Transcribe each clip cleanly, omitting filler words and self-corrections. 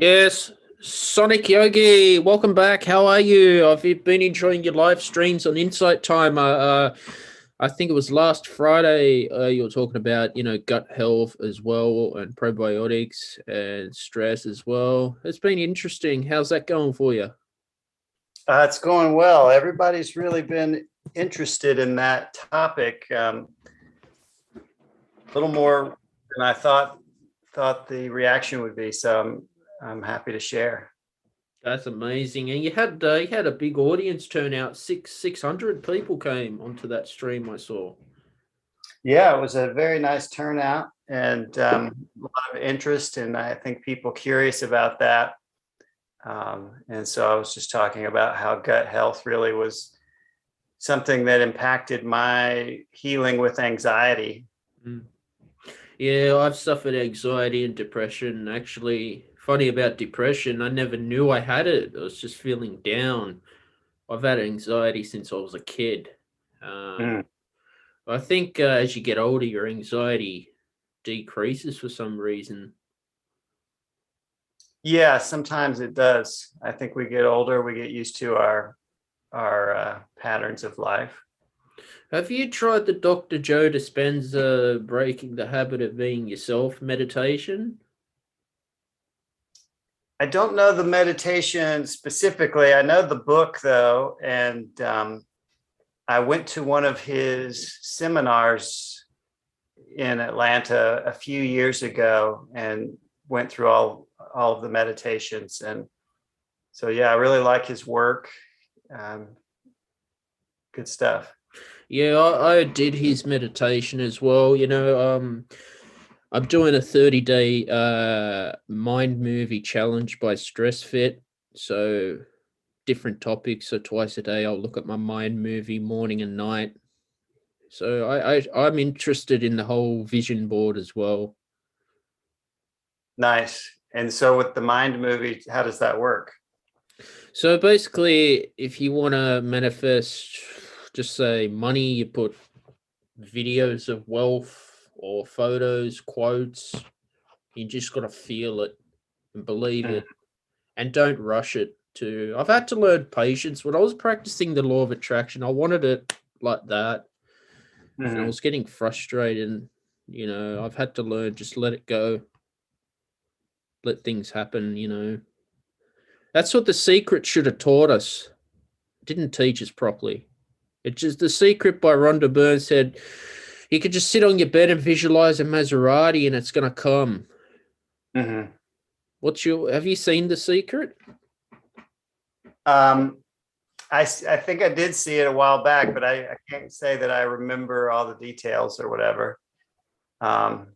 Yes, Sonic Yogi, welcome back. How are you? I've been enjoying your live streams on Insight Timer. I think it was last Friday. You were talking about gut health as well, and probiotics and stress as well. It's been interesting. How's that going for you? It's going well. Everybody's really been interested in that topic, a little more than I thought the reaction would be. So I'm happy to share. That's amazing. And you had a big audience turnout. 600 people came onto that stream I saw. Yeah, it was a very nice turnout and a lot of interest, and I think people curious about that. And so I was just talking about how gut health really was something that impacted my healing with anxiety. Mm. Yeah, I've suffered anxiety and depression. Actually, funny about depression, I never knew I had it. I was just feeling down. I've had anxiety since I was a kid. Um, Mm. I think as you get older, your anxiety decreases for some reason. Yeah, sometimes it does. I think we get older, we get used to our patterns of life. Have you tried the Dr. Joe Dispenza breaking the habit of being yourself meditation? I don't know the meditation specifically. I know the book though, and I went to one of his seminars in Atlanta a few years ago and went through all of the meditations. And so yeah, I really like his work. Um, Good stuff. Yeah, I did his meditation as well. I'm doing a 30-day mind movie challenge by Stress Fit. So different topics. So twice a day I'll look at my mind movie morning and night. So I'm interested in the whole vision board as well. Nice. And so with the mind movie, how does that work? So basically, if you want to manifest, just say money, you put videos of wealth or photos, quotes. You just got to feel it and believe Mm. it, and don't rush it. I've had to learn patience when I was practicing the law of attraction. I wanted it like that, and I Mhm. was getting frustrated. And, I've had to learn just let it go, let things happen. That's what The Secret should have taught us. It didn't teach us properly. It's just The Secret by Rhonda Byrne said you could just sit on your bed and visualize a Maserati, and it's gonna come. Mhm. Have you seen The Secret? Um, I think I did see it a while back, but I can't say that I remember all the details or whatever. Um,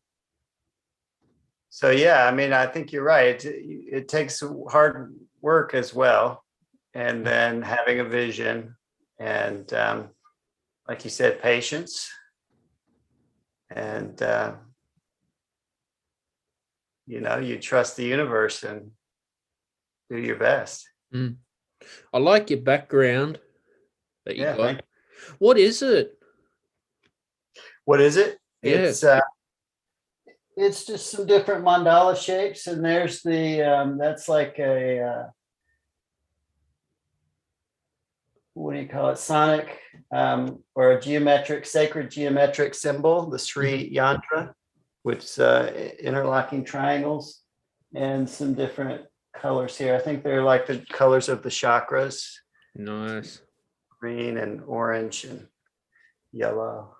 so yeah, I mean, I think you're right. It takes hard work as well, and then having a vision, and like you said, patience, and you trust the universe and do your best. Mm. I like your background that you Yeah, thank got. you. What is it? What is it? Yeah. It's just some different mandala shapes, and there's the that's like a what do you call it, sonic, or a geometric, sacred geometric symbol, the Mhm. Sri Yantra, which interlocking triangles, and some different colors here. I think they're like the colors of the chakras, Nice. green and orange and yellow.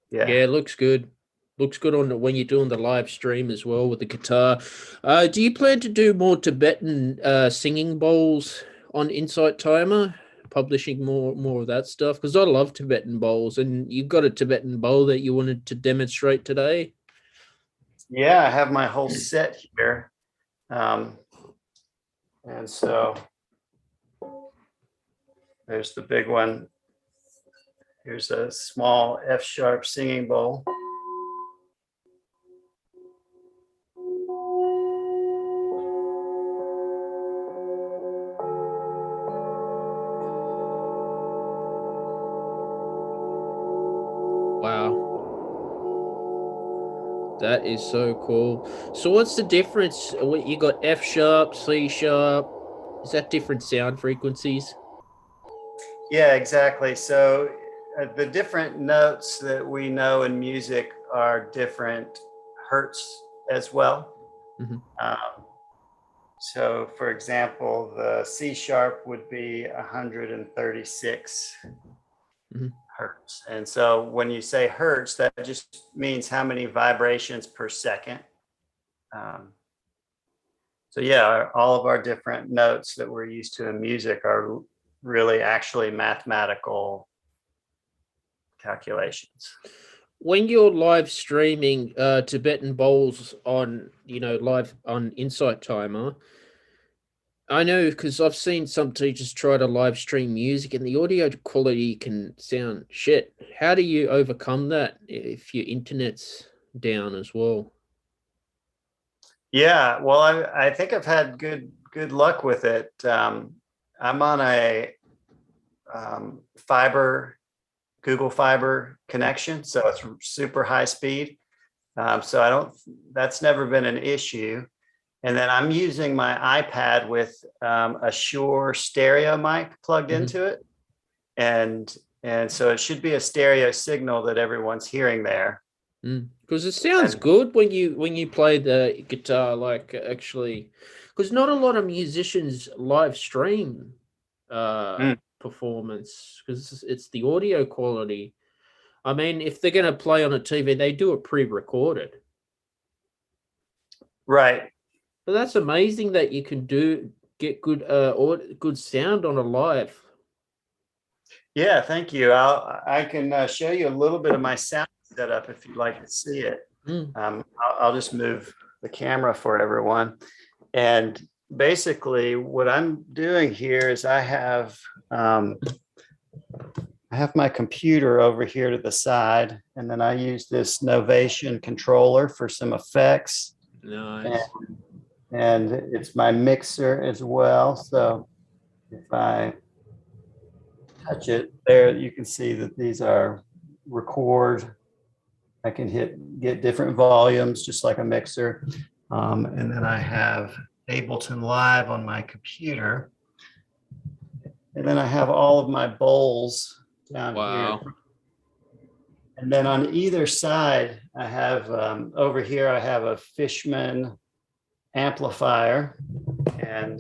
Yeah. Yeah, it looks good. Looks good on when you're doing the live stream as well with the guitar. Do you plan to do more Tibetan singing bowls on Insight Timer? Publishing more of that stuff? Because I love Tibetan bowls, and you've got a Tibetan bowl that you wanted to demonstrate today. Yeah, I have my whole set here. Um, and so there's the big one. Here's a small F sharp singing bowl. Wow. That is so cool. So what's the difference? What you got, F sharp, C sharp? Is that different sound frequencies? Yeah, exactly. So the different notes that we know in music are different hertz as well. Hmm. Um, so, for example, the C sharp would be 136 Hmm. hertz. And so when you say hertz, that just means how many vibrations per second. Um, so yeah, all of our different notes that we're used to in music are really actually mathematical calculations. When you're live streaming Tibetan bowls on, live on Insight Timer, I know because I've seen some teachers try to live stream music and the audio quality can sound shit. How do you overcome that if your internet's down as well? Yeah, well, I think I've had good luck with it. I'm on a fiber Google Fiber connection, so it's super high speed. So I don't. That's never been an issue. And then I'm using my iPad with a Shure stereo mic plugged Hmm. into it, and and so it should be a stereo signal that everyone's hearing there. Because it sounds And good when you play the guitar, like actually, because not a lot of musicians live stream mm, performance because it's the audio quality. I mean, if they're going to play on a TV, they do it pre-recorded. right, But that's amazing that you can get good good sound on a live. yeah, thank you. I can show you a little bit of my sound setup if you'd like to see it. Mm. I'll just move the camera for everyone. And basically, what I'm doing here is um, I have my computer over here to the side, and then I use this Novation controller for some effects, and, Nice. and it's my mixer as well. So if I touch it there, you can see that these are record. I can get different volumes just like a mixer. And then I have Ableton Live on my computer. And then I have all of my bowls down here. Wow. And then on either side, I have over here, I have a Fishman amplifier. And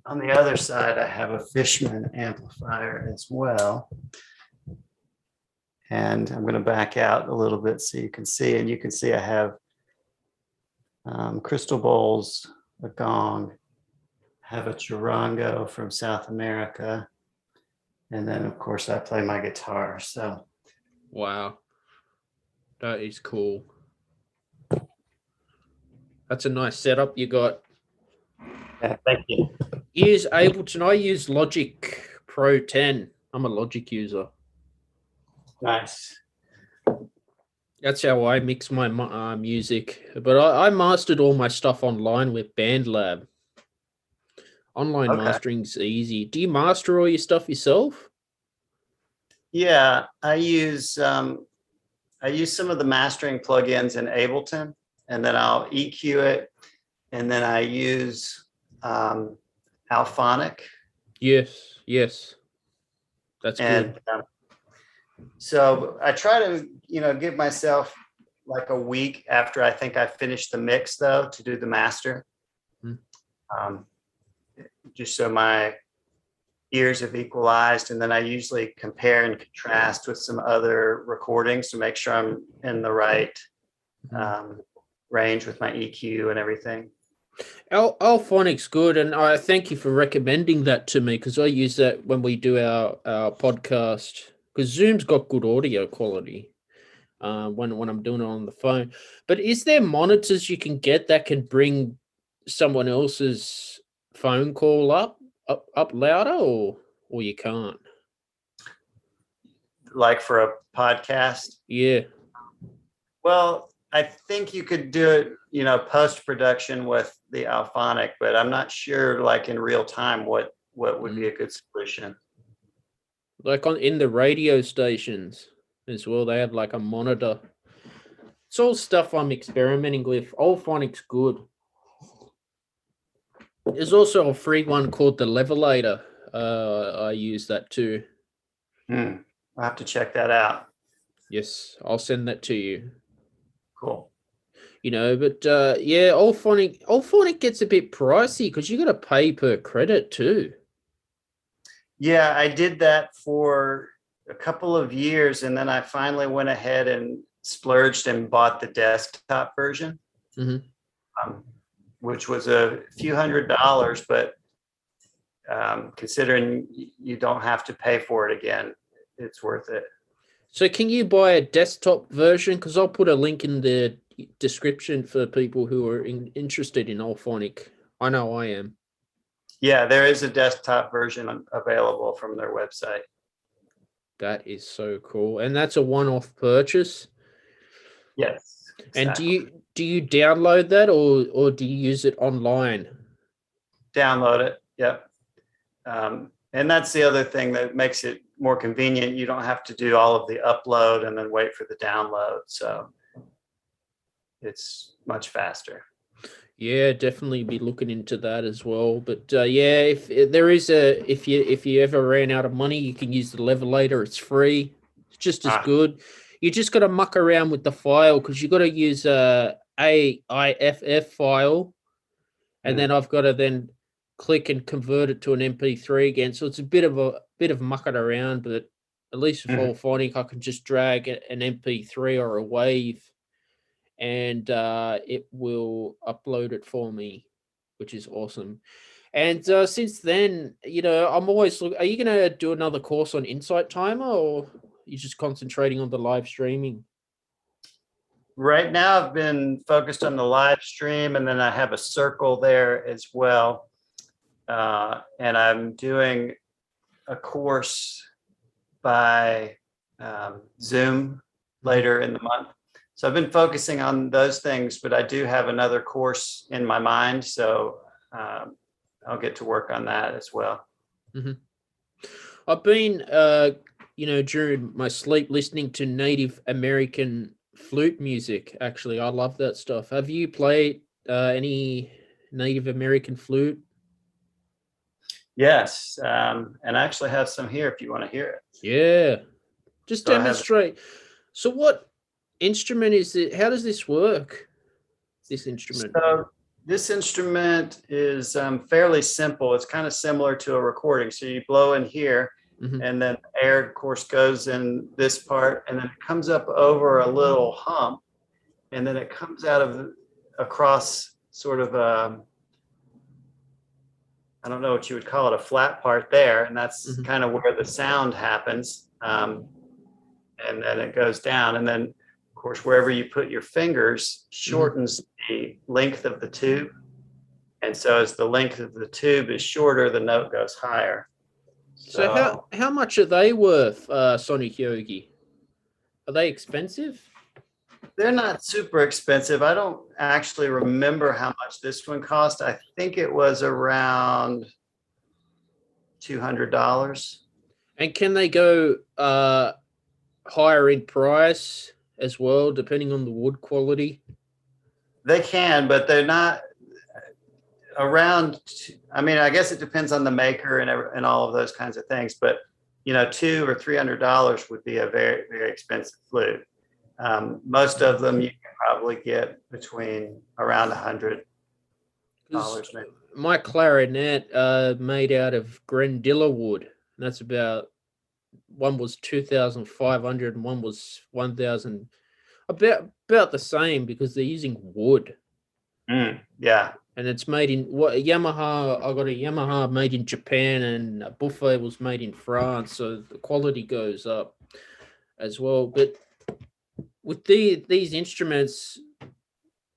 on the other side, I have a Fishman amplifier as well. And I'm going to back out a little bit so you can see. And you can see I have crystal bowls, a gong, have a charango from South America. And then, of course, I play my guitar. So, Wow. That is cool. That's a nice setup you got. yeah, thank you. Use Ableton. I use Logic Pro 10. I'm a Logic user. Nice. That's how I mix my music. But I mastered all my stuff online with BandLab. Online Okay. mastering's easy. Do you master all your stuff yourself? Yeah, I use some of the mastering plugins in Ableton, and then I'll EQ it, and then I use Alphonic, Yes, yes. That's good. and so I try to give myself like a week after I think I finish the mix though to do the master, Mm. um, just so my ears have equalized, and then I usually compare and contrast with some other recordings to make sure I'm in the right um, range with my EQ and everything. Alphonic's good, and I thank you for recommending that to me because I use that when we do our podcast. Because Zoom's got good audio quality when I'm doing it on the phone. But is there monitors you can get that can bring someone else's phone call up louder, or you can't? Like for a podcast, Yeah. well, I think you could do it, post production with the Alphonic, but I'm not sure, like in real time, what would be Mm. a good solution. Like in the radio stations as well, they have like a monitor. It's all stuff I'm experimenting with. Allphonic's good. There's also a free one called the Levelator. I use that too. I'll have to check that out. Yes, I'll send that to you. Cool. But yeah, Allphonic gets a bit pricey because you got to pay per credit too. Yeah, I did that for a couple of years, and then I finally went ahead and splurged and bought the desktop version, which was a few $100s, but considering you don't have to pay for it again, it's worth it. So can you buy a desktop version? Because I'll put a link in the description for people who are interested in Allphonic. I know I am. Yeah, there is a desktop version available from their website. That is so cool. And that's a one-off purchase? Yes. Exactly. And do you download that or do you use it online? Download it. Yep. And that's the other thing that makes it more convenient. You don't have to do all of the upload and then wait for the download. So it's much faster. Yeah, definitely be looking into that as well. But yeah, if you ever ran out of money, you can use the Levelator. It's free. It's just as good. You just got to muck around with the file because you got to use a AIFF file, and then I've got to then click and convert it to an MP3 again. So it's a bit of mucking around, but at least with Allphonic, I can just drag an MP3 or a wave, and it will upload it for me, which is awesome. And since then, I'm always looking. Are you going to do another course on Insight Timer, or are you just concentrating on the live streaming? Right now, I've been focused on the live stream, and then I have a circle there as well. And I'm doing a course by Zoom later in the month. So I've been focusing on those things, but I do have another course in my mind. So I'll get to work on that as well. I've been, during my sleep listening to Native American flute music. Actually, I love that stuff. Have you played any Native American flute? Yes. And I actually have some here if you want to hear it. Yeah. Just demonstrate. So what instrument is it? How does this work? This instrument? So this instrument is fairly simple. It's kind of similar to a recording. So you blow in here, and then air, of course, goes in this part, and then it comes up over a little hump, and then it comes out across sort of I don't know what you would call it, a flat part there, and that's kind of where the sound happens. And then it goes down, and then of course wherever you put your fingers shortens the length of the tube, and so as the length of the tube is shorter, the note goes higher. So how much are they worth, Sonic Yogi? Are they expensive? They're not super expensive. I don't actually remember how much this one cost. I think it was around $200. And can they go higher in price as well, depending on the wood quality? They can, but they're not around. I mean, I guess it depends on the maker and all of those kinds of things. But $200 or $300 would be a very, very expensive flute. Most of them you can probably get between around $100. Maybe. My clarinet made out of Grendilla wood. That's about, one was 2,500 and one was 1,000. About the same because they're using wood. Yeah. And it's made in Yamaha. I got a Yamaha made in Japan, and a Buffet was made in France, so the quality goes up as well. But with these instruments,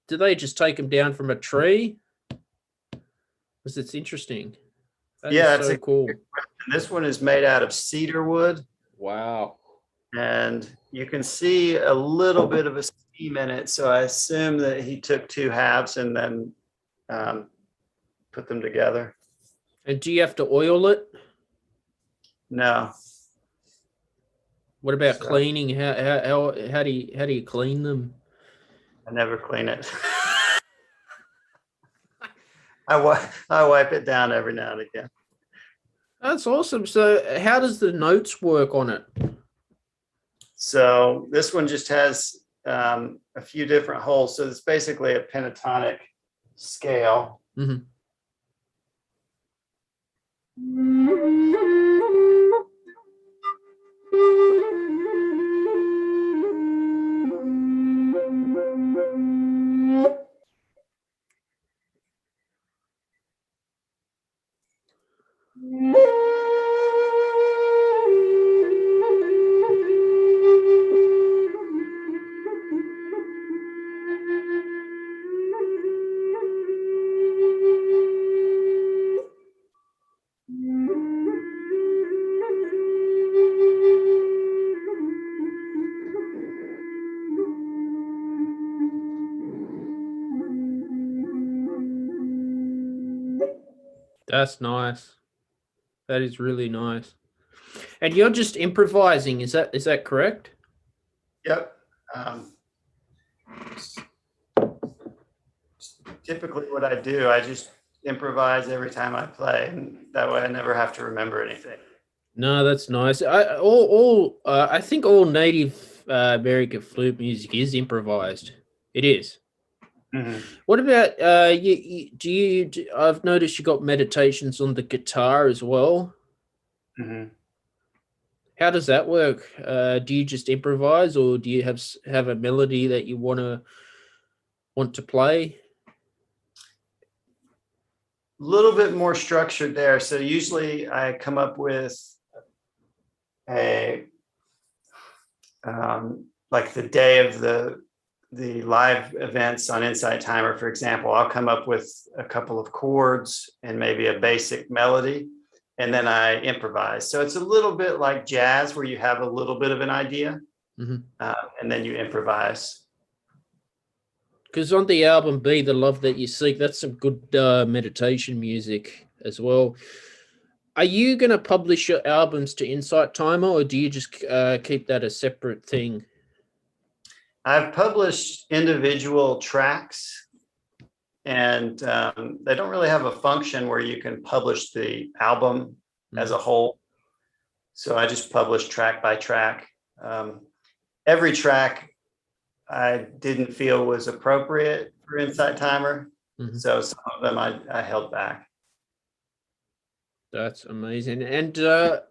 do they just take them down from a tree? Because it's interesting. That's so cool. This one is made out of cedar wood. Wow. And you can see a little bit of a seam in it. So I assume that he took two halves and then put them together. And do you have to oil it? No. What about cleaning? How do you clean them? I never clean it. I wipe it down every now and again. That's awesome. So how does the notes work on it? So this one just has a few different holes. So it's basically a pentatonic scale. Mm-hmm. That's nice. That is really nice. And you're just improvising, is that correct? Yep. Typically what I do, I just improvise every time I play, and that way I never have to remember anything. No, that's nice. I think all Native American flute music is improvised. It is. Mhm. What about I've noticed you got meditations on the guitar as well. Mhm. How does that work? Do you just improvise, or do you have a melody that you want to play? A little bit more structured there. So usually I come up with a like the day of the live events on Insight Timer, for example. I'll come up with a couple of chords and maybe a basic melody, and then I improvise. So it's a little bit like jazz, where you have a little bit of an idea, Mm-hmm. and then you improvise. Because on the album "Be the Love That You Seek," that's some good meditation music as well. Are you going to publish your albums to Insight Timer, or do you just keep that a separate thing? I've published individual tracks, and they don't really have a function where you can publish the album as a whole. So I just publish track by track. Every track I didn't feel was appropriate for Insight Timer. Mm-hmm. So some of them I held back. That's amazing. And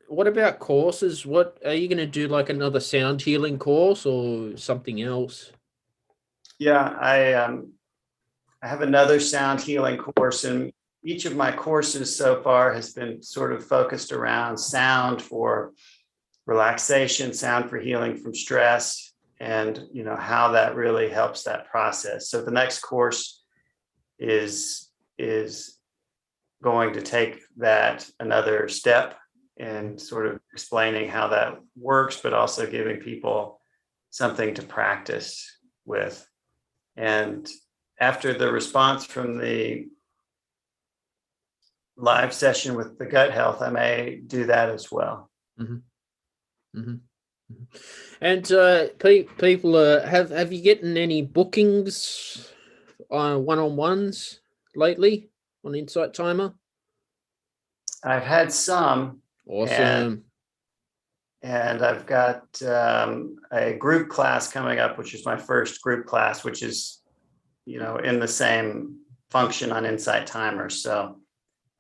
what about courses? What are you going to do? Like another sound healing course or something else? Yeah, I have another sound healing course, and each of my courses so far has been sort of focused around sound for relaxation, sound for healing from stress, and how that really helps that process. So the next course is going to take that another step and sort of explaining how that works, but also giving people something to practice with. And after the response from the live session with the gut health, I may do that as well. Mm-hmm. Mm-hmm. And people, have you gotten any bookings on one-on-ones lately on Insight Timer? I've had some. Awesome. And I've got a group class coming up, which is my first group class, which is, in the same function on Insight Timer. So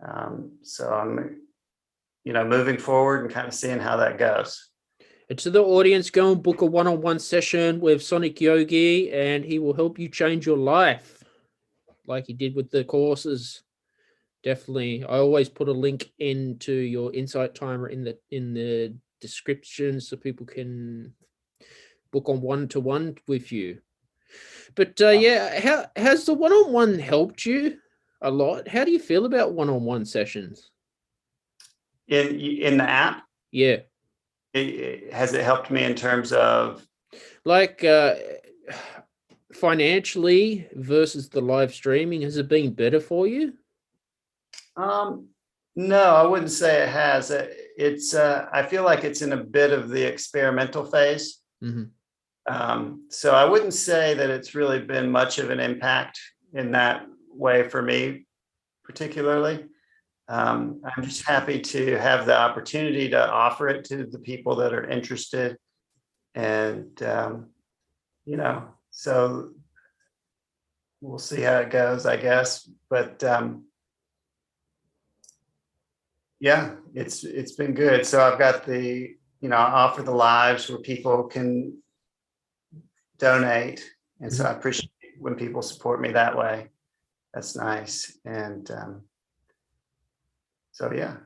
I'm, moving forward and kind of seeing how that goes. And to the audience, go and book a one-on-one session with Sonic Yogi, and he will help you change your life like he did with the courses. Definitely. I always put a link into your Insight Timer in the description so people can book on one-to-one with you. But yeah, how has the one-on-one helped you a lot? How do you feel about one-on-one sessions? In the app? Yeah. Has it helped me in terms of like financially versus the live streaming? Has it been better for you? No, I wouldn't say it has. It's I feel like it's in a bit of the experimental phase. Mm-hmm. So I wouldn't say that it's really been much of an impact in that way for me, particularly. I'm just happy to have the opportunity to offer it to the people that are interested. And, so we'll see how it goes, I guess. But yeah, it's been good. So I've got I offer the lives where people can donate. And so I appreciate when people support me that way. That's nice. And so, yeah.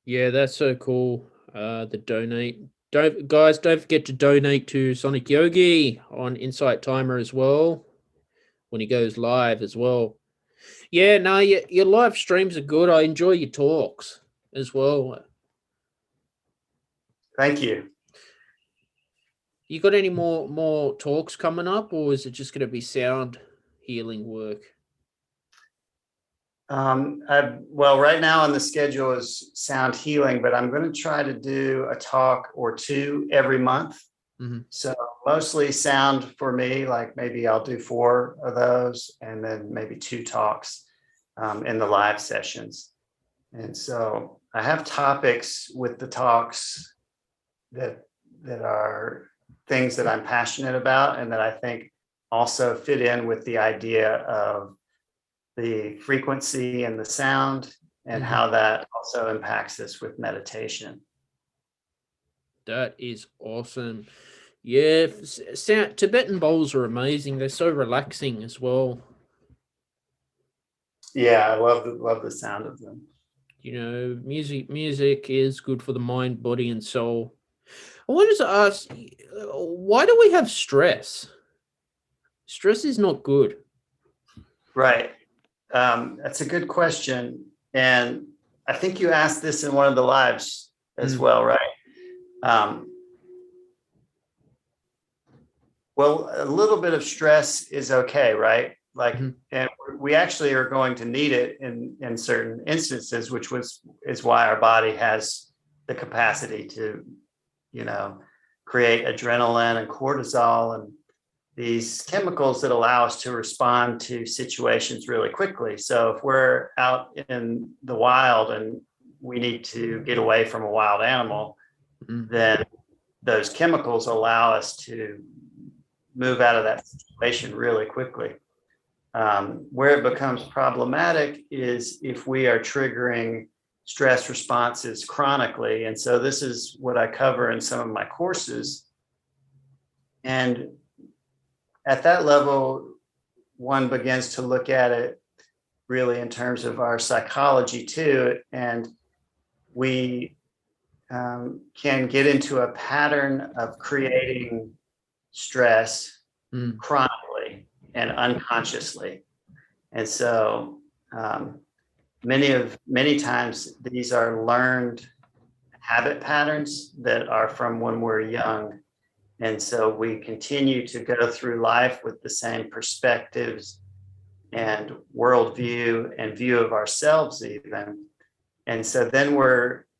Yeah, that's so cool. The donate. Don't forget to donate to Sonic Yogi on Insight Timer as well when he goes live as well. Yeah, no, your live streams are good. I enjoy your talks as well. Thank you. You got any more talks coming up, or is it just going to be sound healing work? Well, right now on the schedule is sound healing, but I'm going to try to do a talk or two every month. Mm-hmm. So mostly sound for me, like maybe I'll do 4 of those and then maybe 2 talks in the live sessions. And so I have topics with the talks that are things that I'm passionate about and that I think also fit in with the idea of the frequency and the sound and how that also impacts us with meditation. That is awesome. Yeah, Tibetan bowls are amazing. They're so relaxing as well. Yeah, I love the sound of them. Music is good for the mind, body, and soul. I wanted to ask, why do we have stress? Stress is not good. Right. That's a good question. And I think you asked this in one of the lives as well, right? Well, a little bit of stress is okay, right? Like, and we actually are going to need it in certain instances, which is why our body has the capacity to, create adrenaline and cortisol and these chemicals that allow us to respond to situations really quickly. So if we're out in the wild and we need to get away from a wild animal, then those chemicals allow us to move out of that situation really quickly. Where it becomes problematic is if we are triggering stress responses chronically. And so this is what I cover in some of my courses. And at that level, one begins to look at it really in terms of our psychology too. And we can get into a pattern of creating stress chronically and unconsciously. And so many times these are learned habit patterns that are from when we're young. And so we continue to go through life with the same perspectives and worldview and view of ourselves even. And so then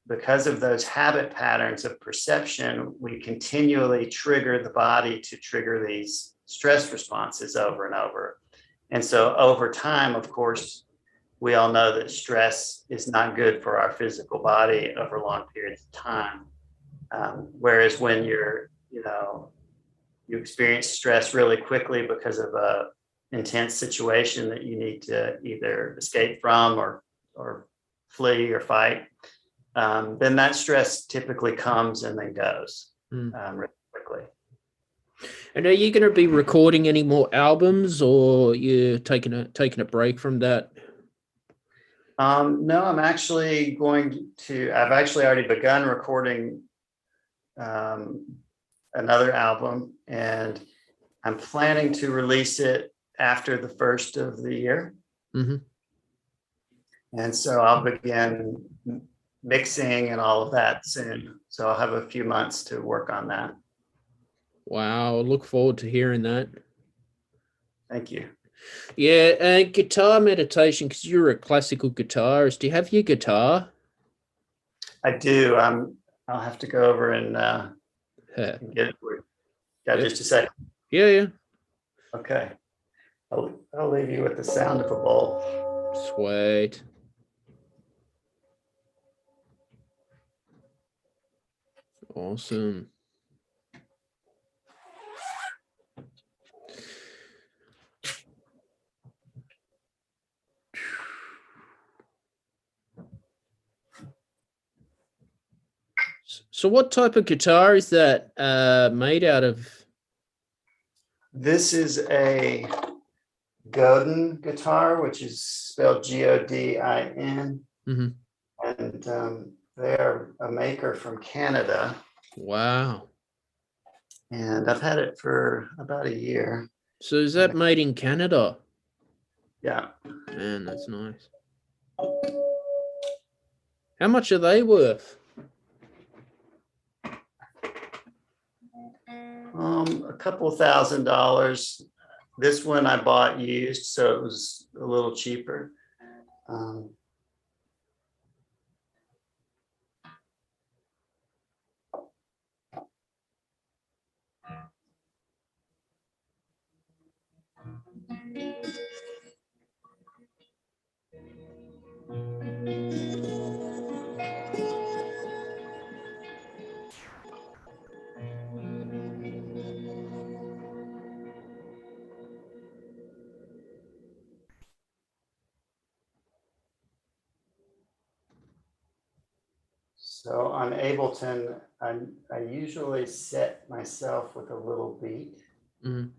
because of those habit patterns of perception, we continually trigger the body to trigger these stress responses over and over. And so over time, of course, we all know that stress is not good for our physical body over long periods of time. Whereas when you experience stress really quickly because of a intense situation that you need to either escape from or flee or fight, then that stress typically comes and then goes really quickly. And are you going to be recording any more albums, or you taking a break from that? No, I'm actually I've actually already begun recording another album, and I'm planning to release it after the first of the year. And so I'll begin mixing and all of that soon. So I'll have a few months to work on that. Wow, look forward to hearing that. Thank you. Yeah, and guitar meditation, because you're a classical guitarist. Do you have your guitar? I do. I'll have to go over and Get it? Got Yep. just a second. Yeah. Okay. I'll leave you with the sound of a bowl. Sweet. Awesome. So what type of guitar is that made out of? This is a Godin guitar, which is spelled Godin. Mm-hmm. And they're a maker from Canada. Wow. And I've had it for about a year. So is that made in Canada? Yeah. Man, that's nice. How much are they worth? A couple $1,000. This one I bought used, so it was a little cheaper. So on Ableton, I usually set myself with a little beat. Mm-hmm.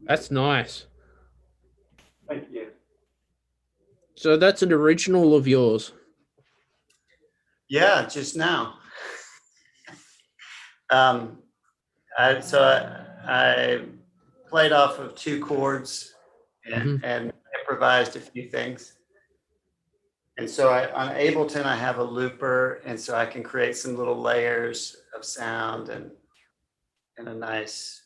That's nice. Thank you. So that's an original of yours. Yeah, just now. Um, I played off of two chords Mhm. and improvised a few things. And so on Ableton, I have a looper, and so I can create some little layers of sound and a nice,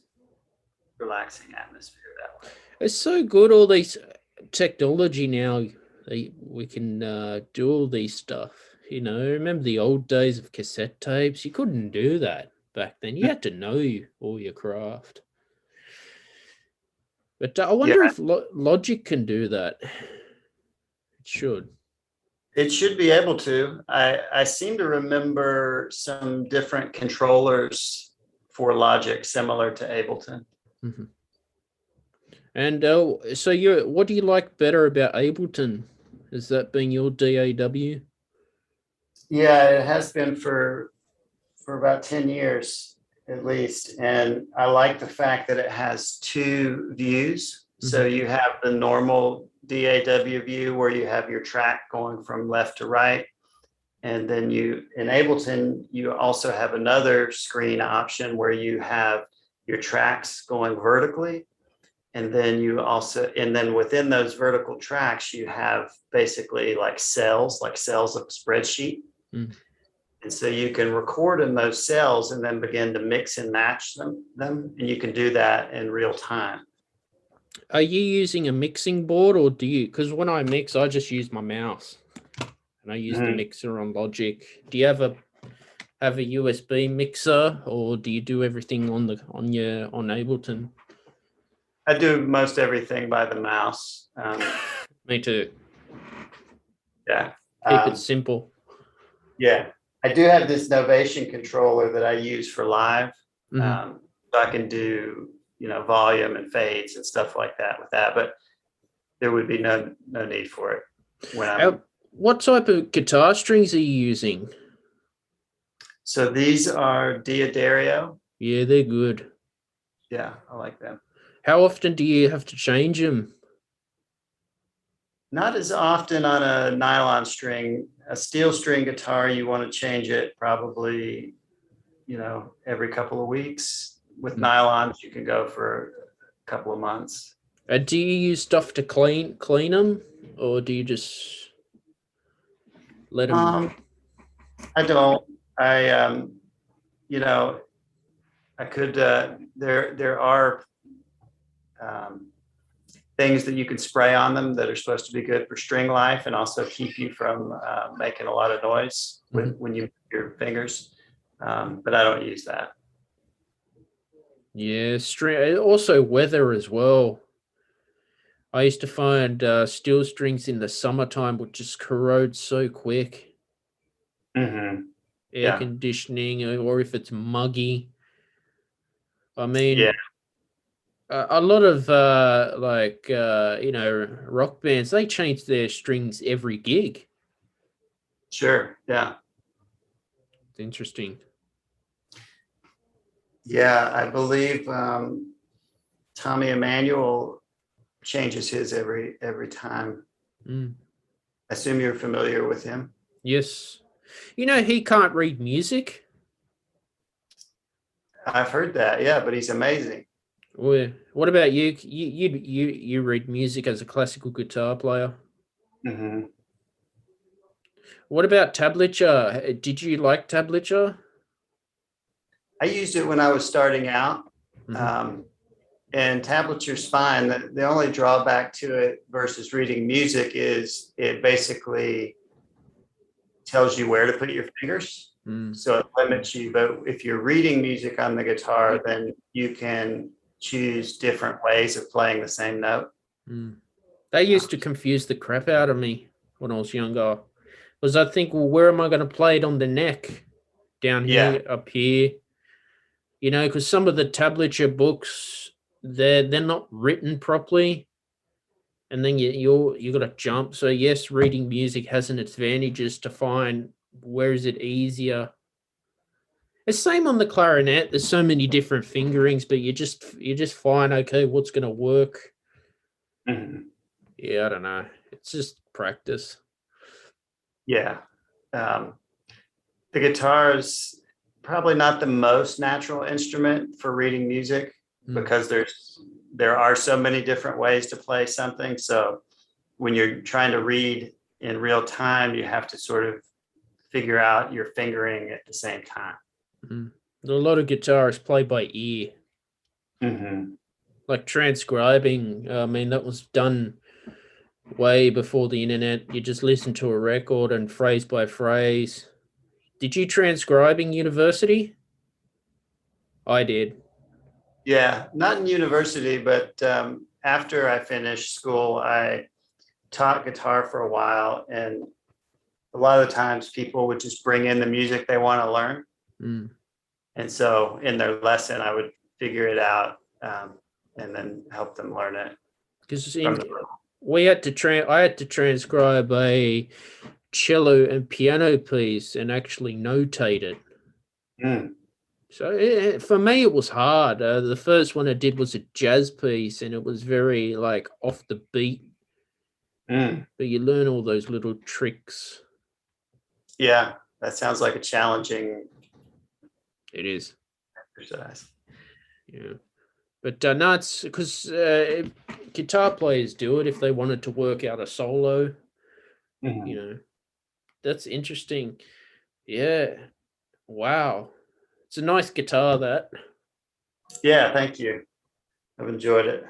relaxing atmosphere that way. It's so good, all these technology now. We can do all these stuff. Remember the old days of cassette tapes? You couldn't do that back then. You had to know all your craft. But I Yeah, wonder if Logic can do that. It should. it should be able to. I seem to remember some different controllers for Logic similar to Ableton. Mhm. And so what do you like better about Ableton? Has that been your DAW? Yeah, it has been for about 10 years at least. And I like the fact that it has two views. So you have the normal DAW view where you have your track going from left to right. And then in Ableton, you also have another screen option where you have your tracks going vertically. And then within those vertical tracks, you have basically like cells of a spreadsheet. Mm. And so you can record in those cells and then begin to mix and match them, and you can do that in real time. Are you using a mixing board, or do you? Because when I mix, I just use my mouse, and I use the mixer on Logic. Do you have a USB mixer, or do you do everything on Ableton? I do most everything by the mouse. Me too. Yeah. Keep it simple. Yeah. I do have this Novation controller that I use for live. Mhm. So I can do, volume and fades and stuff like that with that, but there would be no need for it when I'm. What type of guitar strings are you using? So these are Diodario. Yeah, they're good. Yeah, I like them. How often do you have to change them? Not as often on a nylon string. A steel string guitar, you want to change it probably, every couple of weeks. With nylons, you can go for a couple of months. Do you use stuff to clean them, or do you just let them? I don't. You know, I could. There are things that you can spray on them that are supposed to be good for string life and also keep you from making a lot of noise when you move your fingers. But I don't use that. Yeah, string. Also, weather as well. I used to find steel strings in the summertime would just corrode so quick. Mm-hmm. Air Yeah. conditioning, or if it's muggy. I Yeah. mean, a lot of rock bands, they change their strings every gig. Sure. Yeah. It's interesting. Yeah. I believe Tommy Emmanuel changes his every time. Mm. I assume you're familiar with him. Yes. He can't read music. I've heard that. Yeah, but he's amazing. What about you? You read music as a classical guitar player. Mm-hmm. What about tablature? Did you like tablature? I used it when I was starting out, Mm-hmm. and tablature's fine. The only drawback to it versus reading music is it basically tells you where to put your fingers. Mm. So it limits you. But if you're reading music on the guitar, then you can choose different ways of playing the same note. Mm. That used to confuse the crap out of me when I was younger. Because I think, well, where am I going to play it on the neck? Down Yeah, here, up here? Because some of the tablature books, they're not written properly, and then you got to jump. So yes, reading music has an advantages to find where is it easier. It's same on the clarinet. There's so many different fingerings, but you just find, okay, what's going to work. mhm. Yeah, I don't know. It's just practice. Yeah. The guitars, probably not the most natural instrument for reading music because there are so many different ways to play something. So when you're trying to read in real time, you have to sort of figure out your fingering at the same time. A lot of guitarists play by ear. Like transcribing, I mean, that was done way before the internet. You just listen to a record and phrase by phrase. Did you transcribe in university? I did. Yeah, not in university, but after I finished school, I taught guitar for a while, and a lot of the times people would just bring in the music they want to learn. And so in their lesson, I would figure it out and then help them learn it. Because I had to transcribe a cello and piano piece and actually notate it. So for me, it was hard. The first one I did was a jazz piece, and it was very like off the beat. But you learn all those little tricks. Yeah, that sounds like a challenging. It is Exercise. Yeah, but no, it's because guitar players do it if they wanted to work out a solo. You know, that's interesting. Yeah, wow, it's a nice guitar. That. Yeah, thank you. I've enjoyed it.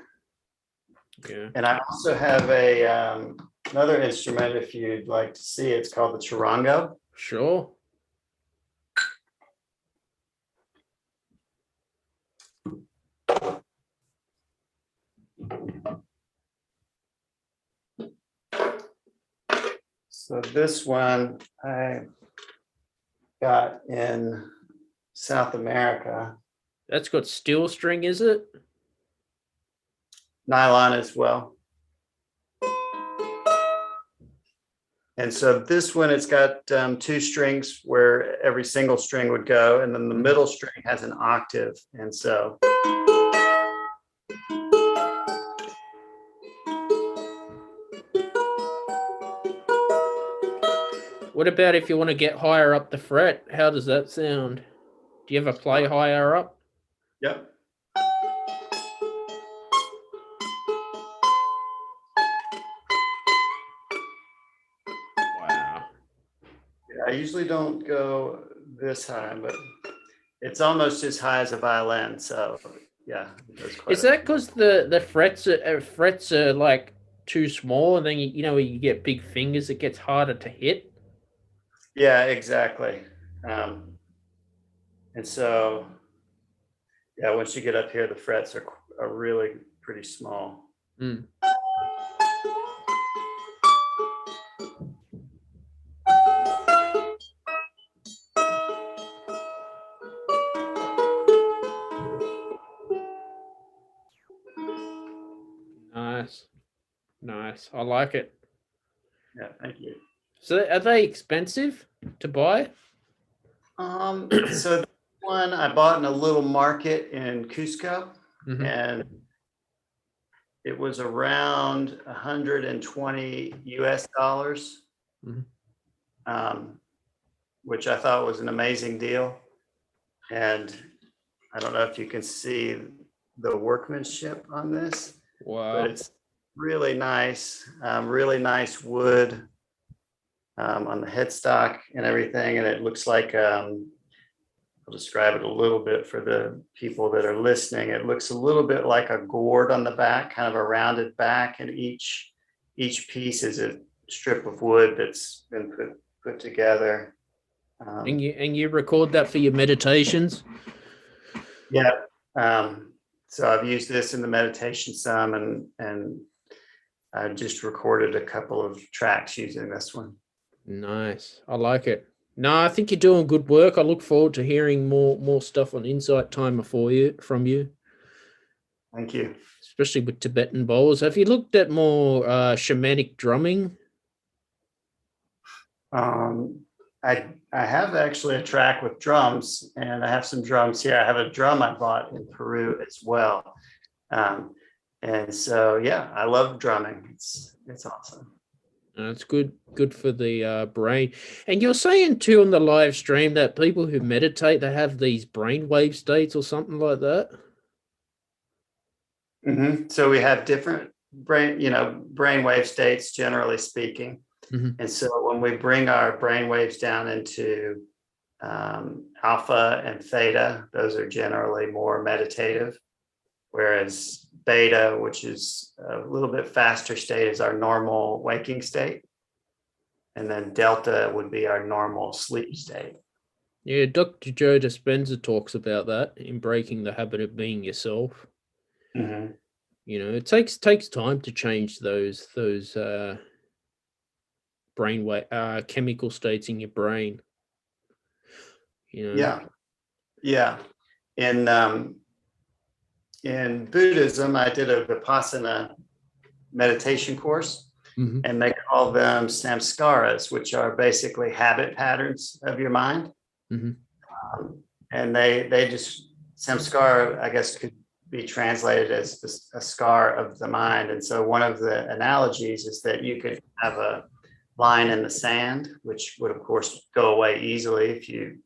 Yeah. And I also have a another instrument if you'd like to see. It's called the charango. Sure. So this one I got in South America. That's got steel string, is it? Nylon as well. And so this one, it's got two strings where every single string would go, and then the middle string has an octave. And so what about if you want to get higher up the fret? How does that sound? Do you ever play higher up? Yep. Wow. I usually don't go this high, but it's almost as high as a violin. So yeah. Is that because the frets are like too small, and then when you get big fingers, it gets harder to hit? Yeah, exactly. And so, yeah, once you get up here, the frets are really pretty small. Nice. I like it. Yeah, thank you. So are they expensive to buy? So this one I bought in a little market in Cusco, and it was around 120 US dollars, which I thought was an amazing deal. And I don't know if you can see the workmanship on this. Wow. But it's really nice wood on the headstock and everything. And it looks like, I'll describe it a little bit for the people that are listening. It looks a little bit like a gourd on the back, kind of a rounded back, and each piece is a strip of wood that's been put together. And you record that for your meditations? Yeah. So I've used this in the meditation some, and I just recorded a couple of tracks using this one. Nice. I like it. No, I think you're doing good work. I look forward to hearing more stuff on Insight Timer from you. Thank you. Especially with Tibetan bowls. Have you looked at more shamanic drumming? I have actually a track with drums, and I have some drums here. I have a drum I bought in Peru as well. And so, yeah, I love drumming. It's awesome. It's good for the brain. And you're saying too on the live stream that people who meditate, they have these brainwave states or something like that. So we have different brainwave states, generally speaking. And so when we bring our brain waves down into alpha and theta, those are generally more meditative, whereas beta, which is a little bit faster state, is our normal waking state. And then delta would be our normal sleep state. Yeah, Dr. Joe Dispenza talks about that in Breaking the Habit of Being Yourself. It takes time to change those brainwave chemical states in your brain. Yeah. In Buddhism, I did a Vipassana meditation course, and they call them samskaras, which are basically habit patterns of your mind. And they just, samskara, I guess, could be translated as a scar of the mind. And so one of the analogies is that you could have a line in the sand, which would, of course, go away easily if you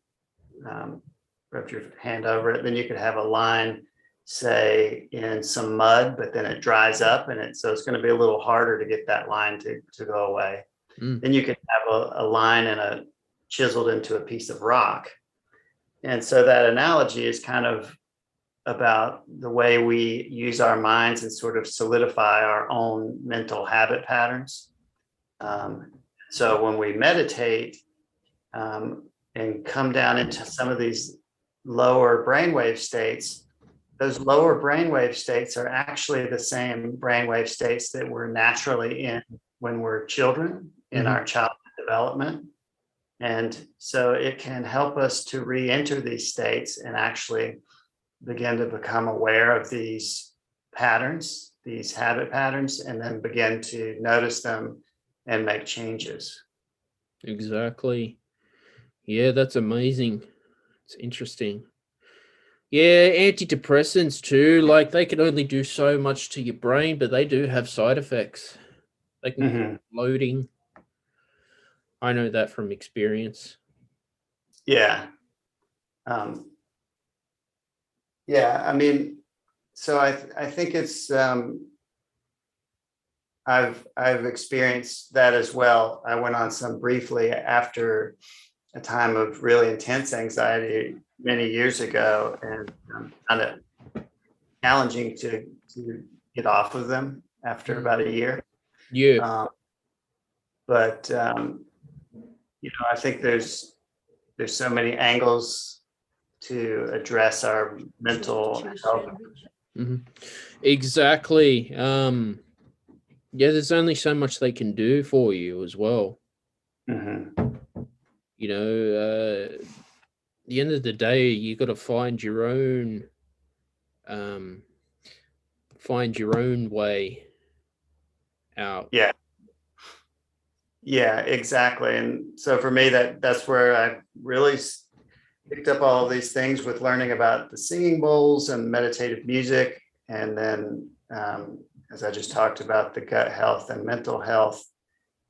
rub your hand over it. Then you could have a line, say, in some mud, but then it dries up, and so it's going to be a little harder to get that line to go away. Then you could have a line chiseled into a piece of rock. And so that analogy is kind of about the way we use our minds and sort of solidify our own mental habit patterns. So when we meditate and come down into some of these lower brainwave states, those lower brainwave states are actually the same brainwave states that we're naturally in when we're children, in our childhood development. And so it can help us to re-enter these states and actually begin to become aware of these patterns, these habit patterns, and then begin to notice them and make changes. Exactly. Yeah, that's amazing. It's interesting. Yeah, antidepressants too, like they can only do so much to your brain, but they do have side effects. They can loading. I know that from experience. Yeah. I mean, so I think it's I've experienced that as well. I went on some briefly after a time of really intense anxiety many years ago, and kind of challenging to get off of them after about a year. Yeah. But I think there's so many angles to address our mental health. Exactly. Yeah, there's only so much they can do for you as well. The end of the day, you got to find your own way out. Yeah, exactly. And so for me, that's where I really picked up all of these things with learning about the singing bowls and meditative music. And then, as I just talked about, the gut health and mental health,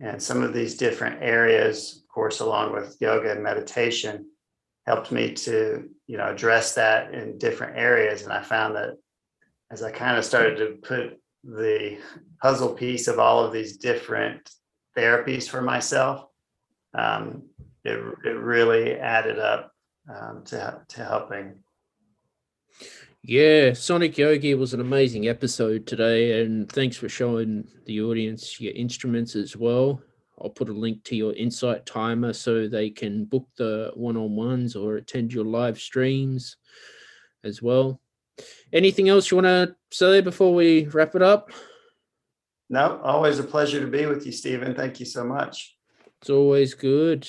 and some of these different areas, of course, along with yoga and meditation, helped me to, address that in different areas. And I found that as I kind of started to put the puzzle piece of all of these different therapies for myself, it really added up to helping. Yeah, Sonic Yogi was an amazing episode today, and thanks for showing the audience your instruments as well. I'll put a link to your Insight Timer so they can book the one-on-ones or attend your live streams as well. Anything else you want to say before we wrap it up? No, always a pleasure to be with you, Stephen. Thank you so much. It's always good.